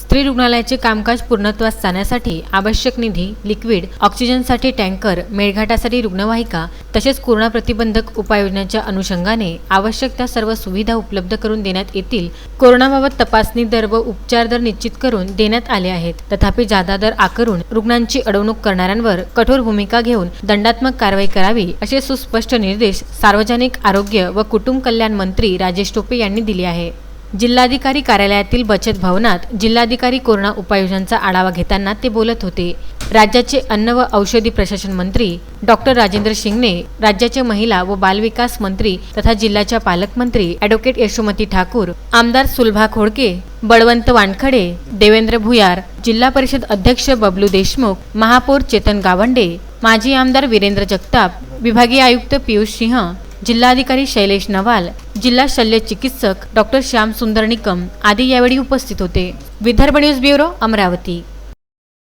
स्त्री रुग्णालयाचे कामकाज पूर्णत्वास जाण्यासाठी आवश्यक निधी, लिक्विड, ऑक्सिजनसाठी टँकर, मेळघाटासाठी रुग्णवाहिका तसेच कोरोना प्रतिबंधक उपाययोजनांच्या अनुषंगाने आवश्यक त्या सर्व सुविधा उपलब्ध करून देण्यात येतील। कोरोनाबाबत तपासणी दर व उपचार दर निश्चित करून देण्यात आले आहेत। तथापि जादा दर आकारून रुग्णांची अडवणूक करणाऱ्यांवर कठोर भूमिका घेऊन दंडात्मक कारवाई करावी असे सुस्पष्ट निर्देश सार्वजनिक आरोग्य व कुटुंब कल्याण मंत्री राजेश टोपे यांनी दिले आहे। जिल्हाधिकारी कार्यालयातील बचत भवनात जिल्हाधिकारी कोरोना उपाययोजनांचा आढावा घेताना ते बोलत होते। राज्याचे अन्न व औषधी प्रशासन मंत्री डॉक्टर राजेंद्र शिंगणे, राज्याचे महिला व बालविकास मंत्री तथा जिल्ह्याच्या पालकमंत्री ॲडव्होकेट यशोमती ठाकूर, आमदार सुलभा खोडके, बळवंत वानखडे, देवेंद्र भुयार, जिल्हा परिषद अध्यक्ष बबलू देशमुख, महापौर चेतन गावंडे, माजी आमदार वीरेंद्र जगताप, विभागीय आयुक्त पियुष सिंह, जिल्हाधिकारी शैलेश नवाल, जिल्हा शल्य चिकित्सक डॉक्टर श्याम सुंदर निकम आदी यावेळी उपस्थित होते। Vidarbha news bureau, Amravati.